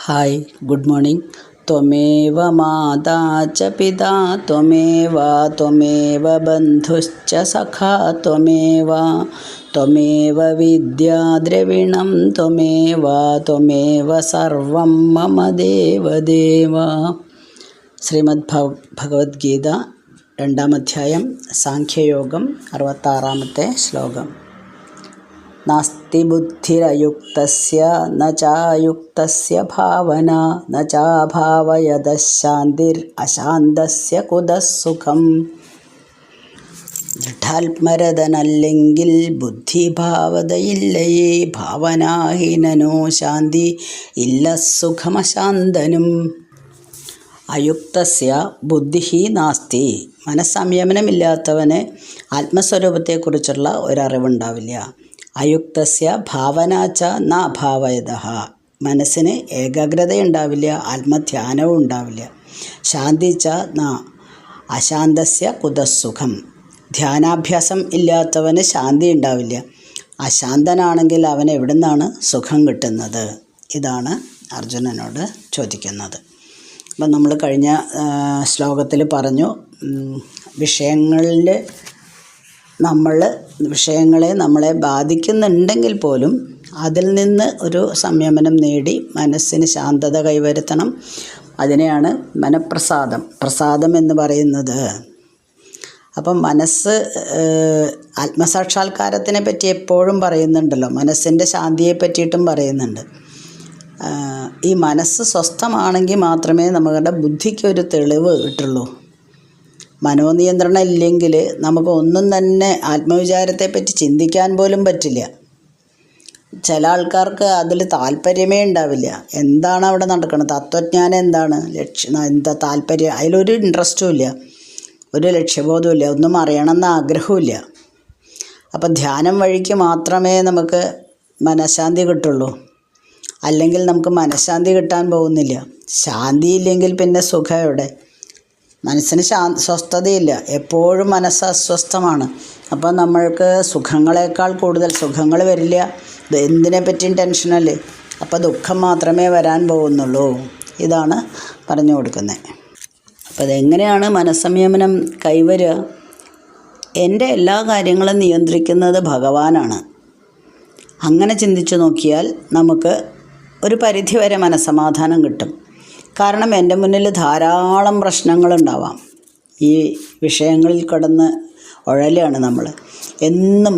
Hi good morning. त्वमेव माता च पिता त्वमेव त्वमेव बन्धुश्च सखा त्वमेव विद्या द्रविणं त्वमेव त्वमेव सर्वं मम देवदेव। ശ്രീമദ്ഭഗവത്ഗീത 2-ാം അധ്യായം സാഖ്യയോഗം 66-ാമത്തെ ശ്ലോകം. നാസ്തി ബുദ്ധിരയുക്തസ്യ ന ചായുക്തസ്യ ഭാവന ന ചാഭാവയതഃ ശാന്തിർ അശാന്തസ്യ കുതഃ സുഖം. ദൃഢാത്മരതനല്ലെങ്കിൽ ബുദ്ധിഭാവതയില്ലയേ ഭാവനാഹീനനോ ശാന്തി ഇല്ല സുഖമശാന്തനും. അയുക്തസ്യ ബുദ്ധിഹി നാസ്തി. മനസ്സംയമനമില്ലാത്തവന് ആത്മസ്വരൂപത്തെക്കുറിച്ചുള്ള ഒരറിവുണ്ടാവില്ല. അയുക്തസ്യ ഭാവനാച്ച ന അഭാവയതഃ. മനസ്സിന് ഏകാഗ്രതയുണ്ടാവില്ല, ആത്മധ്യാനവും ഉണ്ടാവില്ല. ശാന്തിച്ച ന അശാന്തസ്യ കുതഃസുഖം. ധ്യാനാഭ്യാസം ഇല്ലാത്തവന് ശാന്തി ഉണ്ടാവില്ല. അശാന്തനാണെങ്കിൽ അവൻ എവിടെ നിന്നാണ് സുഖം കിട്ടുന്നത്? ഇതാണ് അർജുനനോട് ചോദിക്കുന്നത്. അപ്പം നമ്മൾ കഴിഞ്ഞ ശ്ലോകത്തിൽ പറഞ്ഞു, വിഷയങ്ങളെ നമ്മളെ ബാധിക്കുന്നുണ്ടെങ്കിൽ പോലും അതിൽ നിന്ന് ഒരു സംയമനം നേടി മനസ്സിന് ശാന്തത കൈവരുത്തണം. അതിനെയാണ് പ്രസാദം എന്ന് പറയുന്നത്. അപ്പം മനസ്സ് ആത്മസാക്ഷാത്കാരത്തിനെ പറ്റി എപ്പോഴും പറയുന്നുണ്ടല്ലോ, മനസ്സിൻ്റെ ശാന്തിയെ പറ്റിയിട്ടും പറയുന്നുണ്ട്. ഈ മനസ്സ് സ്വസ്ഥമാണെങ്കിൽ മാത്രമേ നമ്മുടെ ബുദ്ധിക്കൊരു തെളിവ് കിട്ടുള്ളൂ. മനോനിയന്ത്രണം ഇല്ലെങ്കിൽ നമുക്ക് ഒന്നും തന്നെ ആത്മവിചാരത്തെപ്പറ്റി ചിന്തിക്കാൻ പോലും പറ്റില്ല. ചില ആൾക്കാർക്ക് അതിൽ താല്പര്യമേ ഉണ്ടാവില്ല. എന്താണ് അവിടെ നടക്കുന്നത്, തത്വജ്ഞാനം എന്താണ്, എന്താ താല്പര്യം, അതിലൊരു ഇൻട്രസ്റ്റും ഇല്ല, ഒരു ലക്ഷ്യബോധവും ഇല്ല, ഒന്നും അറിയണമെന്ന ആഗ്രഹവും. അപ്പം ധ്യാനം വഴിക്ക് മാത്രമേ നമുക്ക് മനഃശാന്തി കിട്ടുള്ളൂ. അല്ലെങ്കിൽ നമുക്ക് മനഃശാന്തി കിട്ടാൻ പോകുന്നില്ല. ശാന്തിയില്ലെങ്കിൽ പിന്നെ സുഖം എവിടെ? മനസ്സിന് സ്വസ്ഥതയില്ല, എപ്പോഴും മനസ്സ് അസ്വസ്ഥമാണ്. അപ്പം നമ്മൾക്ക് സുഖങ്ങളെക്കാൾ കൂടുതൽ സുഖങ്ങൾ വരില്ല. എന്തിനെ പറ്റിയും ടെൻഷനല്ലേ? അപ്പോൾ ദുഃഖം മാത്രമേ വരാൻ പോകുന്നുള്ളൂ. ഇതാണ് പറഞ്ഞു കൊടുക്കുന്നത്. അപ്പോൾ അതെങ്ങനെയാണ് മനസ്സംയമനം കൈവരുക? എൻ്റെ എല്ലാ കാര്യങ്ങളും നിയന്ത്രിക്കുന്നത് ഭഗവാനാണ്. അങ്ങനെ ചിന്തിച്ചു നോക്കിയാൽ നമുക്ക് ഒരു പരിധിവരെ മനസ്സമാധാനം കിട്ടും. കാരണം എൻ്റെ മുന്നിൽ ധാരാളം പ്രശ്നങ്ങളുണ്ടാവാം. ഈ വിഷയങ്ങളിൽ കിടന്ന് ഉഴലാണ് നമ്മൾ. എന്നും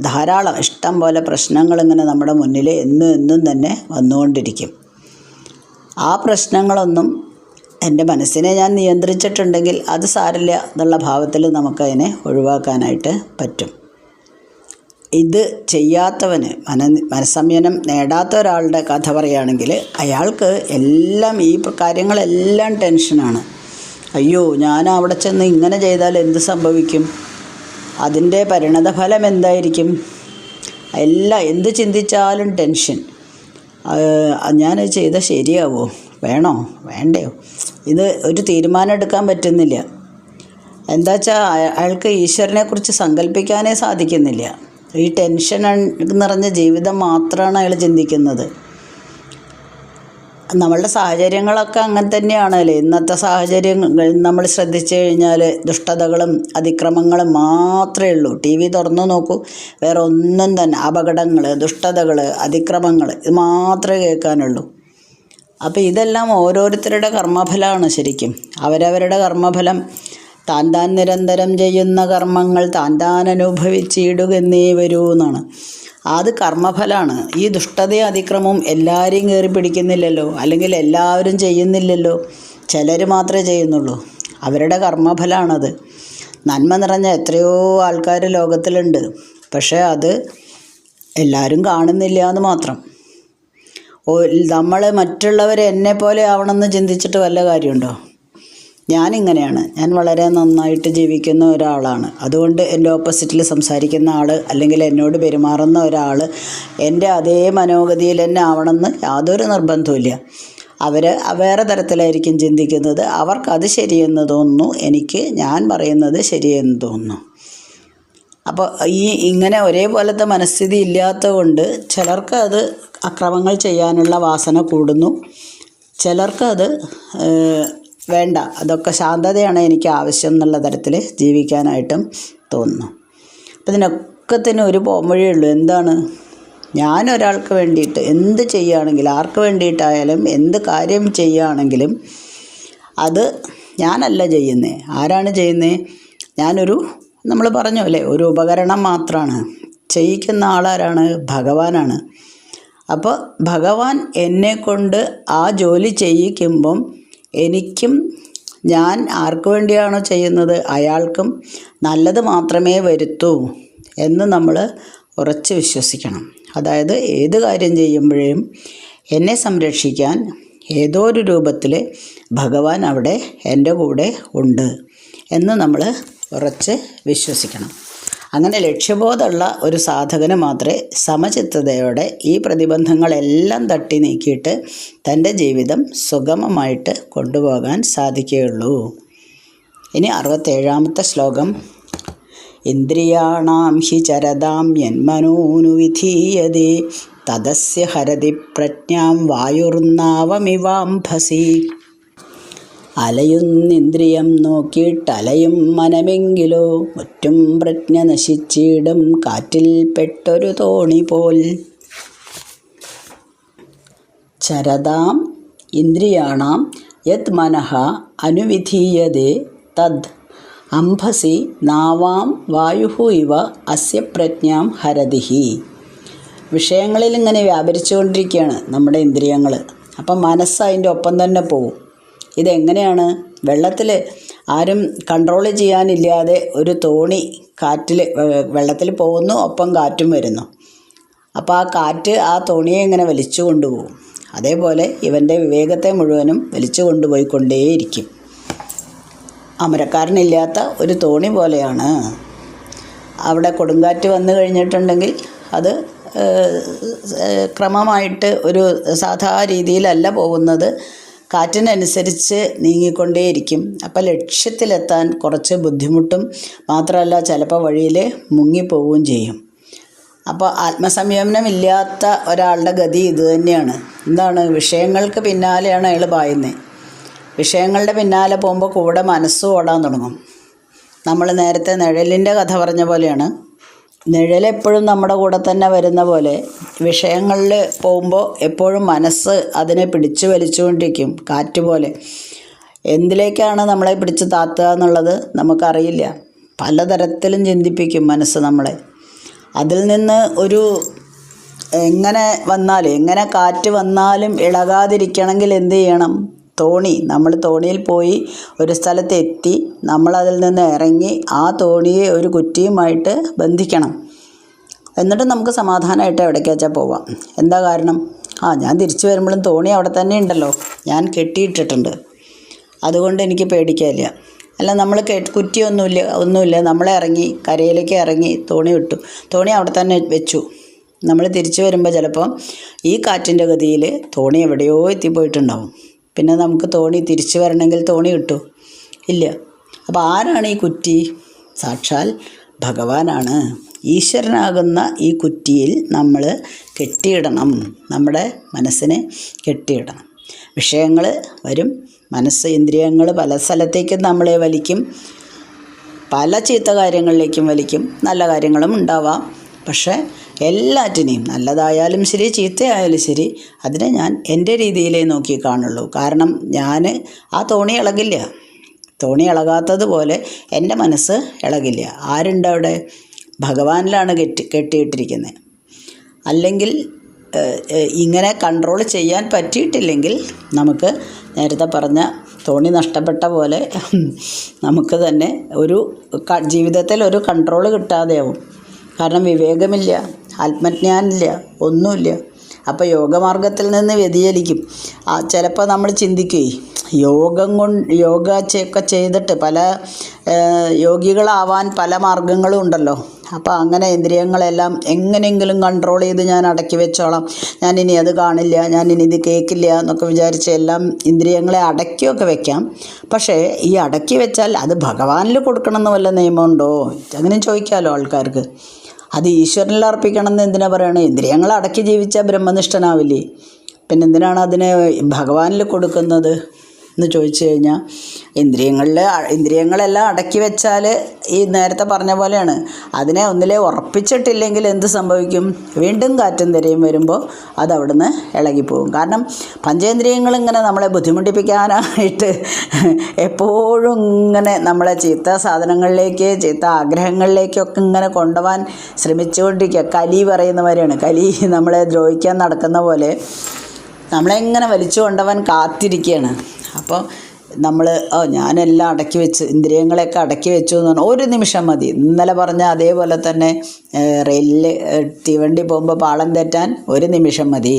ധാരാളം ഇഷ്ടം പോലെ പ്രശ്നങ്ങളിങ്ങനെ നമ്മുടെ മുന്നിൽ എന്നും തന്നെ വന്നുകൊണ്ടിരിക്കും. ആ പ്രശ്നങ്ങളൊന്നും എൻ്റെ മനസ്സിനെ ഞാൻ നിയന്ത്രിച്ചിട്ടുണ്ടെങ്കിൽ അത് സാരില്ല എന്നുള്ള ഭാവത്തിൽ നമുക്കതിനെ ഒഴിവാക്കാനായിട്ട് പറ്റും. ഇത് ചെയ്യാത്തവന്, മനസ്സംയമനം നേടാത്ത ഒരാളുടെ കഥ പറയുകയാണെങ്കിൽ അയാൾക്ക് ഈ കാര്യങ്ങളെല്ലാം ടെൻഷനാണ്. അയ്യോ, ഞാൻ അവിടെ ചെന്ന് ഇങ്ങനെ ചെയ്താൽ എന്ത് സംഭവിക്കും, അതിൻ്റെ പരിണതഫലം എന്തായിരിക്കും, എന്ത് ചിന്തിച്ചാലും ടെൻഷൻ. ഞാനത് ചെയ്താൽ ശരിയാവോ, വേണോ വേണ്ടയോ, ഇത് ഒരു തീരുമാനം എടുക്കാൻ പറ്റുന്നില്ല. എന്താ വെച്ചാൽ അയാൾക്ക് ഈശ്വരനെക്കുറിച്ച് സങ്കല്പിക്കാനേ സാധിക്കുന്നില്ല. ഈ ടെൻഷൻ നിറഞ്ഞ ജീവിതം മാത്രമാണ് അയാൾ ചിന്തിക്കുന്നത്. നമ്മളുടെ സാഹചര്യങ്ങളൊക്കെ അങ്ങനെ തന്നെയാണല്ലേ. ഇന്നത്തെ സാഹചര്യങ്ങൾ നമ്മൾ ശ്രദ്ധിച്ചു കഴിഞ്ഞാൽ ദുഷ്ടതകളും അതിക്രമങ്ങളും മാത്രമേ ഉള്ളൂ. TV തുറന്നു നോക്കൂ, വേറെ ഒന്നും തന്നെ, അപകടങ്ങൾ, ദുഷ്ടതകൾ, അതിക്രമങ്ങൾ, ഇത് മാത്രമേ കേൾക്കാനുള്ളൂ. അപ്പോൾ ഇതെല്ലാം ഓരോരുത്തരുടെ കർമ്മഫലമാണ്. ശരിക്കും അവരവരുടെ കർമ്മഫലം താൻ നിരന്തരം ചെയ്യുന്ന കർമ്മങ്ങൾ താൻ അനുഭവിച്ചിടുകയെന്നേ വരൂ എന്നാണ്. അത് കർമ്മഫലമാണ്. ഈ ദുഷ്ടതയും അതിക്രമവും എല്ലാവരെയും കയറി പിടിക്കുന്നില്ലല്ലോ, അല്ലെങ്കിൽ എല്ലാവരും ചെയ്യുന്നില്ലല്ലോ, ചിലർ മാത്രമേ ചെയ്യുന്നുള്ളൂ. അവരുടെ കർമ്മഫലമാണത്. നന്മ നിറഞ്ഞ എത്രയോ ആൾക്കാർ ലോകത്തിലുണ്ട്, പക്ഷേ അത് എല്ലാവരും കാണുന്നില്ല എന്ന് മാത്രം. നമ്മൾ മറ്റുള്ളവർ എന്നെപ്പോലെ ആവണമെന്ന് ചിന്തിച്ചിട്ട് വല്ല കാര്യമുണ്ടോ? ഞാനിങ്ങനെയാണ്. ഞാൻ വളരെ നന്നായിട്ട് ജീവിക്കുന്ന ഒരാളാണ്. അതുകൊണ്ട് എൻ്റെ ഓപ്പോസിറ്റിൽ സംസാരിക്കുന്ന ആൾ, അല്ലെങ്കിൽ എന്നോട് പെരുമാറുന്ന ഒരാൾ എൻ്റെ അതേ മനോഗതിയിൽ തന്നെ ആവണമെന്ന് യാതൊരു നിർബന്ധവുമില്ല. അവർ വേറെ തരത്തിലായിരിക്കും ചിന്തിക്കുന്നത്. അവർക്കത് ശരിയെന്ന് തോന്നുന്നു, ഞാൻ പറയുന്നത് ശരിയെന്ന് തോന്നുന്നു. അപ്പോൾ ഇങ്ങനെ ഒരേപോലത്തെ മനസ്ഥിതി ഇല്ലാത്തത് കൊണ്ട് ചിലർക്ക് അത് അക്രമങ്ങൾ ചെയ്യാനുള്ള വാസന കൂടുന്നു. ചിലർക്കത് വേണ്ട, അതൊക്കെ ശാന്തതയാണ് എനിക്ക് ആവശ്യം എന്നുള്ള തരത്തിൽ ജീവിക്കാനായിട്ടും തോന്നുന്നു. അപ്പം ഇതിനൊക്കത്തിന് ഒരു പോംവഴിയേ ഉള്ളൂ. എന്താണ്? ഞാനൊരാൾക്ക് വേണ്ടിയിട്ട് എന്ത് ചെയ്യുകയാണെങ്കിലും, ആർക്ക് വേണ്ടിയിട്ടായാലും എന്ത് കാര്യം ചെയ്യുകയാണെങ്കിലും അത് ഞാനല്ല ചെയ്യുന്നത്. ആരാണ് ചെയ്യുന്നത്? നമ്മൾ പറഞ്ഞു അല്ലേ, ഒരു ഉപകരണം മാത്രമാണ്. ചെയ്യിക്കുന്ന ആളാരാണ്? ഭഗവാനാണ്. അപ്പോൾ ഭഗവാൻ എന്നെക്കൊണ്ട് ആ ജോലി ചെയ്യിക്കുമ്പം എനിക്കും ഞാൻ ആർക്ക് വേണ്ടിയാണോ ചെയ്യുന്നത് അയാൾക്കും നല്ലത് മാത്രമേ വരുത്തൂ എന്ന് നമ്മൾ ഉറച്ച് വിശ്വസിക്കണം. അതായത് ഏത് കാര്യം ചെയ്യുമ്പോഴും എന്നെ സംരക്ഷിക്കാൻ ഏതോ ഒരു രൂപത്തിൽ ഭഗവാൻ അവിടെ എൻ്റെ കൂടെ ഉണ്ട് എന്ന് നമ്മൾ ഉറച്ച് വിശ്വസിക്കണം. അങ്ങനെ ലക്ഷ്യബോധമുള്ള ഒരു സാധകന് മാത്രമേ സമചിത്തതയോടെ ഈ പ്രതിബന്ധങ്ങളെല്ലാം തട്ടി നീക്കിയിട്ട് തൻ്റെ ജീവിതം സുഗമമായിട്ട് കൊണ്ടുപോകാൻ സാധിക്കുകയുള്ളൂ. ഇനി 67ാമത്തെ ശ്ലോകം. ഇന്ദ്രിയാണാം ഹി ചരതാം യന്മനോനു വിധീയതേ തദസ്യ ഹരതി പ്രജ്ഞാം വായുർനാവമിവാംഭസി. അലയുന്നിന്ദ്രിയം നോക്കിയിട്ടലയും മനമെങ്കിലോ മുറ്റും പ്രജ്ഞ നശിച്ചിടും കാറ്റിൽ പെട്ടൊരു തോണി പോൽ. ചരതാം ഇന്ദ്രിയാണാം യത് മനഃ അനുവിധീയതേ തദ് അംഭസി നാവാം വായുഹു ഇവ അസ്യ പ്രജ്ഞാം ഹരതിഹി. വിഷയങ്ങളിൽ ഇങ്ങനെ വ്യാപരിച്ചുകൊണ്ടിരിക്കുകയാണ് നമ്മുടെ ഇന്ദ്രിയങ്ങൾ. അപ്പം മനസ്സ് അതിൻ്റെ ഒപ്പം തന്നെ പോകും. ഇതെങ്ങനെയാണ്? വെള്ളത്തിൽ ആരും കൺട്രോൾ ചെയ്യാനില്ലാതെ ഒരു തോണി കാറ്റിൽ വെള്ളത്തിൽ പോകുന്നു, ഒപ്പം കാറ്റും വരുന്നു. അപ്പോൾ ആ കാറ്റ് ആ തോണിയെ ഇങ്ങനെ വലിച്ചു കൊണ്ടുപോകും. അതേപോലെ ഇവൻ്റെ വിവേകത്തെ മുഴുവനും വലിച്ചു കൊണ്ടുപോയിക്കൊണ്ടേയിരിക്കും. അമരക്കാരനില്ലാത്ത ഒരു തോണി പോലെയാണ്. അവിടെ കൊടുങ്കാറ്റ് വന്നു കഴിഞ്ഞിട്ടുണ്ടെങ്കിൽ അത് ക്രമമായിട്ട് ഒരു സാധാ രീതിയിലല്ല പോകുന്നത്, കാറ്റിനനുസരിച്ച് നീങ്ങിക്കൊണ്ടേയിരിക്കും. അപ്പോൾ ലക്ഷ്യത്തിലെത്താൻ കുറച്ച് ബുദ്ധിമുട്ടും മാത്രമല്ല ചിലപ്പോൾ വഴിയിൽ മുങ്ങിപ്പോവുകയും ചെയ്യും. അപ്പോൾ ആത്മസംയമനമില്ലാത്ത ഒരാളുടെ ഗതി ഇത് തന്നെയാണ്. എന്താണ്? വിഷയങ്ങൾക്ക് പിന്നാലെയാണ് അയാൾ പായുന്നത്. വിഷയങ്ങളുടെ പിന്നാലെ പോകുമ്പോൾ കൂടെ മനസ്സും ഓടാൻ തുടങ്ങും. നമ്മൾ നേരത്തെ നിഴലിൻ്റെ കഥ പറഞ്ഞ പോലെയാണ്. നിഴലെപ്പോഴും നമ്മുടെ കൂടെ തന്നെ വരുന്ന പോലെ വിഷയങ്ങളിൽ പോകുമ്പോൾ എപ്പോഴും മനസ്സ് അതിനെ പിടിച്ചു വലിച്ചുകൊണ്ടിരിക്കും, കാറ്റ് പോലെ. എന്തിലേക്കാണ് നമ്മളെ പിടിച്ച് താത്തുക എന്നുള്ളത് നമുക്കറിയില്ല. പലതരത്തിലും ചിന്തിപ്പിക്കും മനസ്സ് നമ്മളെ. അതിൽ നിന്ന് എങ്ങനെ കാറ്റ് വന്നാലും ഇളകാതിരിക്കണമെങ്കിൽ എന്ത് ചെയ്യണം? നമ്മൾ തോണിയിൽ പോയി ഒരു സ്ഥലത്ത് എത്തി നമ്മളതിൽ നിന്ന് ഇറങ്ങി ആ തോണിയെ ഒരു കുറ്റിയുമായിട്ട് ബന്ധിക്കണം. എന്നിട്ട് നമുക്ക് സമാധാനമായിട്ട് എവിടേക്കാച്ചാൽ പോവാം. എന്താ കാരണം? ഞാൻ തിരിച്ചു വരുമ്പോഴും തോണി അവിടെ തന്നെ ഉണ്ടല്ലോ, ഞാൻ കെട്ടിയിട്ടിട്ടുണ്ട്, അതുകൊണ്ട് എനിക്ക് പേടിക്കാനില്ല. അല്ല, നമ്മൾ ഒന്നുമില്ല, നമ്മളെ ഇറങ്ങി കരയിലേക്ക് ഇറങ്ങി തോണി വിട്ടു, തോണി അവിടെ തന്നെ വെച്ചു. നമ്മൾ തിരിച്ചു വരുമ്പോൾ ചിലപ്പം ഈ കാറ്റിൻ്റെ ഗതിയിൽ തോണി എവിടെയോ എത്തിപ്പോയിട്ടുണ്ടാവും. പിന്നെ നമുക്ക് തോണി തിരിച്ചു വരണമെങ്കിൽ തോണി കിട്ടും? ഇല്ല. അപ്പോൾ ആരാണ് ഈ കുറ്റി? സാക്ഷാൽ ഭഗവാനാണ്. ഈശ്വരനാകുന്ന ഈ കുറ്റിയിൽ നമ്മൾ കെട്ടിയിടണം, നമ്മുടെ മനസ്സിനെ കെട്ടിയിടണം. വിഷയങ്ങൾ വരും, ഇന്ദ്രിയങ്ങൾ പല സ്ഥലത്തേക്കും നമ്മളെ വലിക്കും, പല ചീത്ത കാര്യങ്ങളിലേക്കും വലിക്കും. നല്ല കാര്യങ്ങളും ഉണ്ടാവാം. പക്ഷേ എല്ലാറ്റിനെയും, നല്ലതായാലും ശരി ചീത്തയായാലും ശരി, അതിനെ ഞാൻ എൻ്റെ രീതിയിലേ നോക്കി കാണുള്ളൂ. കാരണം ആ തോണി ഇളകില്ല. തോണി ഇളകാത്തതുപോലെ എൻ്റെ മനസ്സ് ഇളകില്ല. ആരുണ്ട് അവിടെ? ഭഗവാനിലാണ് കെട്ടിയിട്ടിരിക്കുന്നത്. അല്ലെങ്കിൽ ഇങ്ങനെ കൺട്രോൾ ചെയ്യാൻ പറ്റിയിട്ടില്ലെങ്കിൽ നമുക്ക് നേരത്തെ പറഞ്ഞ തോണി നഷ്ടപ്പെട്ട പോലെ നമുക്ക് തന്നെ ജീവിതത്തിൽ ഒരു കൺട്രോൾ കിട്ടാതെയാവും. കാരണം വിവേകമില്ല, ആത്മജ്ഞാനമില്ല, ഒന്നുമില്ല. അപ്പോൾ യോഗമാർഗത്തിൽ നിന്ന് വ്യതിചലിക്കും. ചിലപ്പോൾ നമ്മൾ ചിന്തിക്കുകയും യോഗയൊക്കെ ചെയ്തിട്ട് പല യോഗികളാവാൻ പല മാർഗങ്ങളും ഉണ്ടല്ലോ. അപ്പോൾ അങ്ങനെ ഇന്ദ്രിയങ്ങളെല്ലാം എങ്ങനെയെങ്കിലും കൺട്രോൾ ചെയ്ത് ഞാൻ അടക്കി വെച്ചോളാം, ഞാനിനി അത് കാണില്ല, ഞാനിനി ഇത് കേൾക്കില്ല എന്നൊക്കെ വിചാരിച്ച് എല്ലാം ഇന്ദ്രിയങ്ങളെ അടക്കിയൊക്കെ വെക്കാം. പക്ഷേ ഈ അടക്കി വെച്ചാൽ അത് ഭഗവാനിൽ കൊടുക്കണമെന്ന് വല്ല നിയമമുണ്ടോ? അങ്ങനെ ചോദിക്കാമല്ലോ ആൾക്കാർക്ക്. അത് ഈശ്വരനിൽ അർപ്പിക്കണം എന്ന് എന്തിനാ പറയണത്? ഇന്ദ്രിയങ്ങൾ അടക്കി ജീവിച്ചാൽ ബ്രഹ്മനിഷ്ഠനാവില്ലേ? പിന്നെ എന്തിനാണ് അതിനെ ഭഗവാനിൽ കൊടുക്കുന്നത് എന്ന് ചോദിച്ചു കഴിഞ്ഞാൽ, ഇന്ദ്രിയങ്ങളെല്ലാം അടക്കി വെച്ചാൽ ഈ നേരത്തെ പറഞ്ഞ പോലെയാണ്. അതിനെ ഒന്നിലെ ഉറപ്പിച്ചിട്ടില്ലെങ്കിൽ എന്ത് സംഭവിക്കും? വീണ്ടും കാറ്റും തിരയും വരുമ്പോൾ അത് അവിടുന്ന് ഇളകിപ്പോകും. കാരണം പഞ്ചേന്ദ്രിയങ്ങൾ ഇങ്ങനെ നമ്മളെ ബുദ്ധിമുട്ടിപ്പിക്കാനായിട്ട് എപ്പോഴും ഇങ്ങനെ നമ്മളെ ചീത്ത സാധനങ്ങളിലേക്ക്, ചീത്ത ആഗ്രഹങ്ങളിലേക്കൊക്കെ ഇങ്ങനെ കൊണ്ടുപോകാൻ ശ്രമിച്ചുകൊണ്ടിരിക്കുക. കലി പറയുന്നവരെയാണ്. കലി നമ്മളെ ദ്രോഹിക്കാൻ നടക്കുന്ന പോലെ നമ്മളെങ്ങനെ വലിച്ചു കൊണ്ടുപോകാൻ കാത്തിരിക്കുകയാണ്. അപ്പോൾ നമ്മൾ ഞാനെല്ലാം അടക്കി വെച്ച്, ഇന്ദ്രിയങ്ങളെയൊക്കെ അടക്കി വെച്ചു എന്ന് പറഞ്ഞാൽ ഒരു നിമിഷം മതി. ഇന്നലെ പറഞ്ഞ അതേപോലെ തന്നെ റെയിലിൽ തീവണ്ടി പോകുമ്പോൾ പാളം തെറ്റാൻ ഒരു നിമിഷം മതി.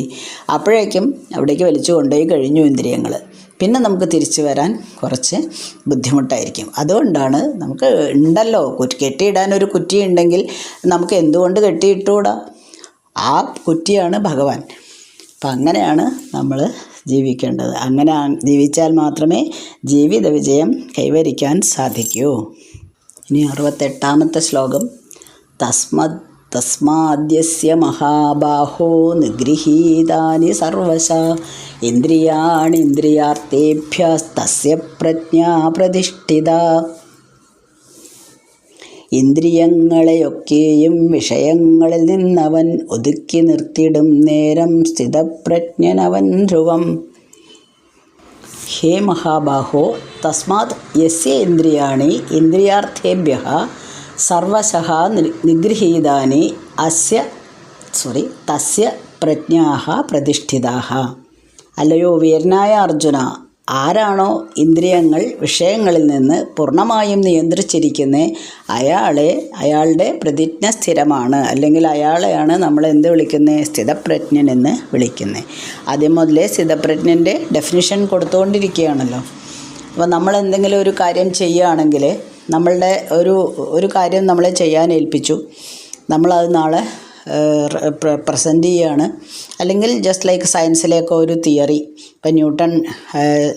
അപ്പോഴേക്കും അവിടേക്ക് വലിച്ചു കൊണ്ടുപോയി കഴിഞ്ഞു ഇന്ദ്രിയങ്ങൾ. പിന്നെ നമുക്ക് തിരിച്ചു വരാൻ കുറച്ച് ബുദ്ധിമുട്ടായിരിക്കും. അതുകൊണ്ടാണ് നമുക്ക് ഉണ്ടല്ലോ കെട്ടിയിടാൻ ഒരു കുറ്റി ഉണ്ടെങ്കിൽ നമുക്ക് എന്തുകൊണ്ട് കെട്ടിയിട്ടുകൂടാ? ആ കുറ്റിയാണ് ഭഗവാൻ. അപ്പം അങ്ങനെയാണ് നമ്മൾ ജീവിക്കേണ്ടത്. അങ്ങനെ ജീവിച്ചാൽ മാത്രമേ ജീവിത വിജയം കൈവരിക്കാൻ സാധിക്കൂ. ഇനി 68ാമത്തെ ശ്ലോകം. തസ്മാദ്യസ്യ മഹാബാഹോ നിഗൃഹീതാനി സർവശ ഇന്ദ്രിയാണിന്ദ്രിയാർത്ഥേഭ്യസ്തസ്യ പ്രജ്ഞാ പ്രതിഷ്ഠിത. ഇന്ദ്രിയങ്ങളെയൊക്കെയും വിഷയങ്ങളിൽ നിന്നവൻ ഒതുക്കി നിർത്തിയിടും നേരം സ്ഥിതപ്രജ്ഞനവൻ ധ്രുവം. ഹേ മഹാബാഹോ, തസ്മാത് യസ്യ ഇന്ദ്രിയാണി ഇന്ദ്രിയാർത്ഥേഭ്യഃ സർവശഃ നിഗൃഹീതാനി തസ്യ പ്രജ്ഞാഃ പ്രതിഷ്ഠിതാഃ. അല്ലയോ വീരനായ അർജുന, ആരാണോ ഇന്ദ്രിയങ്ങൾ വിഷയങ്ങളിൽ നിന്ന് പൂർണ്ണമായും നിയന്ത്രിച്ചിരിക്കുന്നത് അയാളുടെ പ്രതിജ്ഞ സ്ഥിരമാണ്. അല്ലെങ്കിൽ അയാളെയാണ് നമ്മൾ എന്ത് വിളിക്കുന്നത്? സ്ഥിതപ്രജ്ഞൻ എന്ന് വിളിക്കുന്നത്. ആദ്യം മുതലേ സ്ഥിതപ്രജ്ഞൻ്റെ ഡെഫിനിഷൻ കൊടുത്തുകൊണ്ടിരിക്കുകയാണല്ലോ. അപ്പോൾ നമ്മൾ എന്തെങ്കിലും ഒരു കാര്യം ചെയ്യുകയാണെങ്കിൽ, നമ്മളുടെ ഒരു കാര്യം നമ്മളെ ചെയ്യാൻ ഏൽപ്പിച്ചു, നമ്മളത് നാളെ പ്രസൻറ്റ് ചെയ്യുകയാണ്. അല്ലെങ്കിൽ ജസ്റ്റ് ലൈക്ക് സയൻസിലേക്ക് ഒരു തിയറി, ഇപ്പം ന്യൂട്ടൺ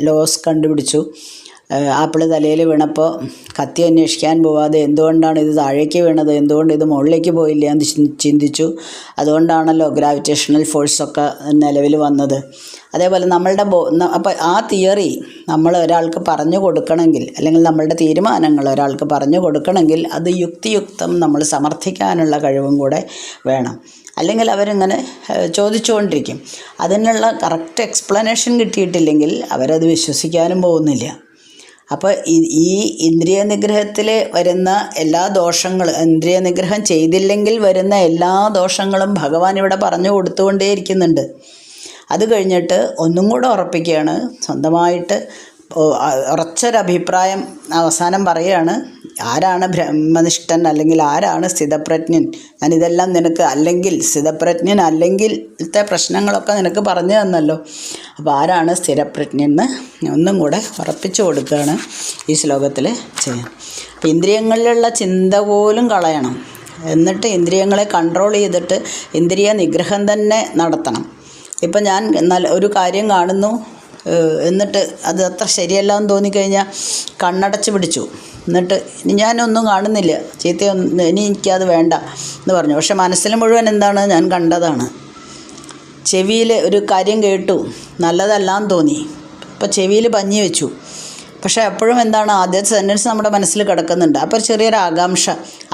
ലോസ് കണ്ടുപിടിച്ചു. ആപ്പിൾ തലയിൽ വീണപ്പോൾ കത്തി അന്വേഷിക്കാൻ പോവാതെ എന്തുകൊണ്ടാണ് ഇത് താഴേക്ക് വീണത്, എന്തുകൊണ്ട് ഇത് മുകളിലേക്ക് പോയില്ല എന്ന് ചിന്തിച്ചു. അതുകൊണ്ടാണല്ലോ ഗ്രാവിറ്റേഷണൽ ഫോഴ്സൊക്കെ നിലവിൽ വന്നത്. അതേപോലെ നമ്മളുടെ അപ്പോൾ ആ തിയറി നമ്മൾ ഒരാൾക്ക് പറഞ്ഞു കൊടുക്കണമെങ്കിൽ, അല്ലെങ്കിൽ നമ്മളുടെ തീരുമാനങ്ങൾ ഒരാൾക്ക് പറഞ്ഞു കൊടുക്കണമെങ്കിൽ അത് യുക്തിയുക്തം നമ്മൾ സമർത്ഥിക്കാനുള്ള കഴിവും കൂടെ വേണം. അല്ലെങ്കിൽ അവരിങ്ങനെ ചോദിച്ചുകൊണ്ടിരിക്കും. അതിനുള്ള കറക്റ്റ് എക്സ്പ്ലനേഷൻ കിട്ടിയിട്ടില്ലെങ്കിൽ അവരത് വിശ്വസിക്കാനും പോകുന്നില്ല. അപ്പോൾ ഈ ഇന്ദ്രിയ നിഗ്രഹത്തിൽ വരുന്ന എല്ലാ ദോഷങ്ങളും, ഇന്ദ്രിയ നിഗ്രഹം ചെയ്തില്ലെങ്കിൽ വരുന്ന എല്ലാ ദോഷങ്ങളും ഭഗവാൻ ഇവിടെ പറഞ്ഞു കൊടുത്തുകൊണ്ടേയിരിക്കുന്നുണ്ട്. അത് കഴിഞ്ഞിട്ട് ഒന്നും കൂടെ ഉറപ്പിക്കുകയാണ്, സ്വന്തമായിട്ട് ഉറച്ചൊരഭിപ്രായം അവസാനം പറയുകയാണ്. ആരാണ് ബ്രഹ്മനിഷ്ഠൻ, അല്ലെങ്കിൽ ആരാണ് സ്ഥിതപ്രജ്ഞൻ? ഞാനിതെല്ലാം നിനക്ക്, അല്ലെങ്കിൽ സ്ഥിതപ്രജ്ഞൻ അല്ലെങ്കിലത്തെ പ്രശ്നങ്ങളൊക്കെ നിനക്ക് പറഞ്ഞു തന്നല്ലോ. അപ്പോൾ ആരാണ് സ്ഥിരപ്രജ്ഞൻ ഒന്നും കൂടെ ഉറപ്പിച്ചു കൊടുക്കുകയാണ് ഈ ശ്ലോകത്തിൽ ചെയ്യാൻ. അപ്പോൾ ഇന്ദ്രിയങ്ങളിലുള്ള ചിന്ത പോലും കളയണം. എന്നിട്ട് ഇന്ദ്രിയങ്ങളെ കൺട്രോൾ ചെയ്തിട്ട് ഇന്ദ്രിയ നിഗ്രഹം തന്നെ നടത്തണം. ഇപ്പം ഞാൻ ഒരു കാര്യം കാണുന്നു, എന്നിട്ട് അത് അത്ര ശരിയല്ല എന്ന് തോന്നിക്കഴിഞ്ഞാൽ കണ്ണടച്ച് പിടിച്ചു, എന്നിട്ട് ഞാനൊന്നും കാണുന്നില്ല, ചീത്തയൊന്നും, ഇനി എനിക്കത് വേണ്ട എന്ന് പറഞ്ഞു. പക്ഷെ മനസ്സിൽ മുഴുവൻ എന്താണ്? ഞാൻ കണ്ടതാണ്. ചെവിയിൽ ഒരു കാര്യം കേട്ടു, നല്ലതല്ലാന്ന് തോന്നി, അപ്പോൾ ചെവിയിൽ പഞ്ഞി വെച്ചു. പക്ഷേ എപ്പോഴും എന്താണ്? ആദ്യത്തെ സെൻറ്റൻസ് നമ്മുടെ മനസ്സിൽ കിടക്കുന്നുണ്ട്. അപ്പോൾ ചെറിയൊരു ആകാംക്ഷ,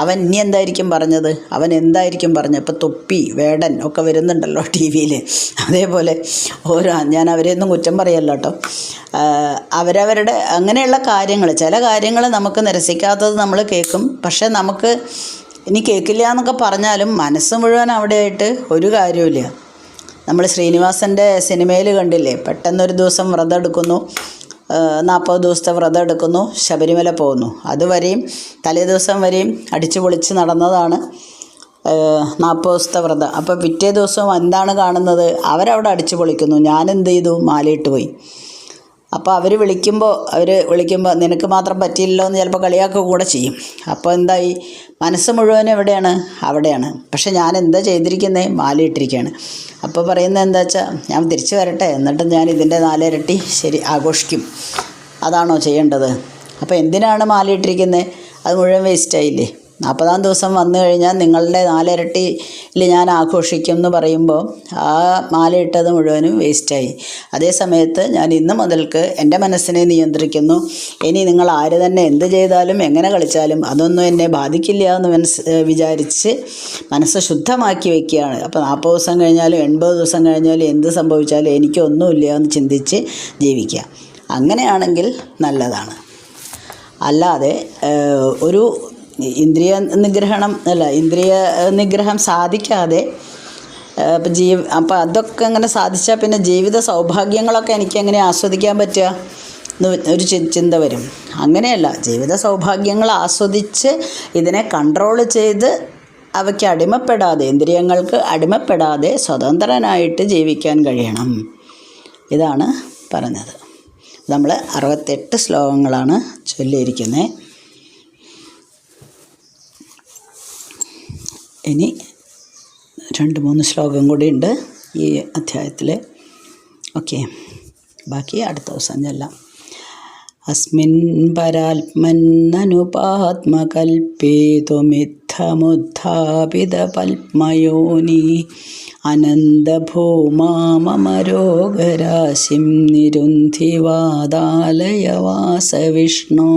അവൻ ഇനി എന്തായിരിക്കും പറഞ്ഞത്, അവൻ എന്തായിരിക്കും പറഞ്ഞത്. ഇപ്പോൾ തൊപ്പി, വേടൻ ഒക്കെ വരുന്നുണ്ടല്ലോ ടി വിയിൽ. അതേപോലെ ഞാൻ അവരെയൊന്നും കുറ്റം പറയല്ല കേട്ടോ. അവരവരുടെ അങ്ങനെയുള്ള കാര്യങ്ങൾ, ചില കാര്യങ്ങൾ നമുക്ക് നിരസിക്കാത്തത് നമ്മൾ കേൾക്കും. പക്ഷേ നമുക്ക് ഇനി കേൾക്കില്ല എന്നൊക്കെ പറഞ്ഞാലും മനസ്സ് മുഴുവൻ അവിടെയായിട്ട് ഒരു കാര്യമില്ല. നമ്മൾ ശ്രീനിവാസൻ്റെ സിനിമയിൽ കണ്ടില്ലേ, പെട്ടെന്നൊരു ദിവസം വ്രതം എടുക്കുന്നു, 40 ദിവസത്തെ വ്രതം എടുക്കുന്നു, ശബരിമല പോകുന്നു. അതുവരെയും തലേ ദിവസം വരെയും അടിച്ചു പൊളിച്ച് നടന്നതാണ് 40 ദിവസത്തെ വ്രതം. അപ്പോൾ പിറ്റേ ദിവസം എന്താണ് കാണുന്നത്? അവരവിടെ അടിച്ചു പൊളിക്കുന്നു. ഞാനെന്ത് ചെയ്തു? മാലയിട്ട് പോയി. അപ്പോൾ അവർ വിളിക്കുമ്പോൾ നിനക്ക് മാത്രം പറ്റിയില്ലല്ലോ എന്ന് ചിലപ്പോൾ കളിയാക്കുക കൂടെ ചെയ്യും. അപ്പോൾ എന്തായി? മനസ്സ് മുഴുവൻ എവിടെയാണ്? അവിടെയാണ്. പക്ഷെ ഞാൻ എന്താ ചെയ്തിരിക്കുന്നത്? മാലയിട്ടിരിക്കുകയാണ്. അപ്പോൾ പറയുന്നത് എന്താ വെച്ചാൽ, ഞാൻ തിരിച്ചു വരട്ടെ, എന്നിട്ട് ഞാൻ ഇതിൻ്റെ 4 ഇരട്ടി ശരി ആഘോഷിക്കും. അതാണോ ചെയ്യേണ്ടത്? അപ്പോൾ എന്തിനാണ് മാലയിട്ടിരിക്കുന്നത്? അത് മുഴുവൻ വേസ്റ്റായില്ലേ? 40-ാം ദിവസം വന്നു കഴിഞ്ഞാൽ നിങ്ങളുടെ 4 ഇരട്ടിയിൽ ഞാൻ ആഘോഷിക്കും എന്ന് പറയുമ്പോൾ ആ മാലയിട്ടത് മുഴുവനും വേസ്റ്റായി. അതേ സമയത്ത് ഞാൻ ഇന്ന് മുതൽക്ക് എൻ്റെ മനസ്സിനെ നിയന്ത്രിക്കുന്നു. ഇനി നിങ്ങൾ ആര് തന്നെ എന്ത് ചെയ്താലും എങ്ങനെ കളിച്ചാലും അതൊന്നും എന്നെ ബാധിക്കില്ല എന്ന് വിചാരിച്ച് മനസ്സ് ശുദ്ധമാക്കി വയ്ക്കുകയാണ്. അപ്പോൾ 40 ദിവസം കഴിഞ്ഞാലും 80 ദിവസം കഴിഞ്ഞാലും എന്ത് സംഭവിച്ചാലും എനിക്കൊന്നുമില്ല എന്ന് ചിന്തിച്ച് ജീവിക്കുക. അങ്ങനെയാണെങ്കിൽ നല്ലതാണ്. അല്ലാതെ ഒരു ഇന്ദ്രിയ നിഗ്രഹം സാധിക്കാതെ അപ്പോൾ അതൊക്കെ അങ്ങനെ സാധിച്ചാൽ പിന്നെ ജീവിത സൗഭാഗ്യങ്ങളൊക്കെ എനിക്കെങ്ങനെ ആസ്വദിക്കാൻ പറ്റുക എന്ന് ഒരു ചിന്ത വരും. അങ്ങനെയല്ല, ജീവിത സൗഭാഗ്യങ്ങൾ ആസ്വദിച്ച് ഇതിനെ കൺട്രോൾ ചെയ്ത് അവയ്ക്ക് അടിമപ്പെടാതെ, ഇന്ദ്രിയങ്ങൾക്ക് അടിമപ്പെടാതെ സ്വതന്ത്രനായിട്ട് ജീവിക്കാൻ കഴിയണം. ഇതാണ് പറഞ്ഞത്. നമ്മൾ 68 ശ്ലോകങ്ങളാണ് ചൊല്ലിയിരിക്കുന്നത്. ഇനി 2-3 ശ്ലോകം കൂടി ഉണ്ട് ഈ അധ്യായത്തിൽ. ഓക്കെ, ബാക്കി അടുത്ത ദിവസം ചെല്ലാം. അസ്മിൻ പരാത്മന്നനുപാത്മകൽപ്പേതുമിത്തമുദ്ധാപിത പത്മയോനി അനന്തഭൂമാമരോഗരാശിം നിരുന്ധിവാദാലയ വാസവിഷ്ണു.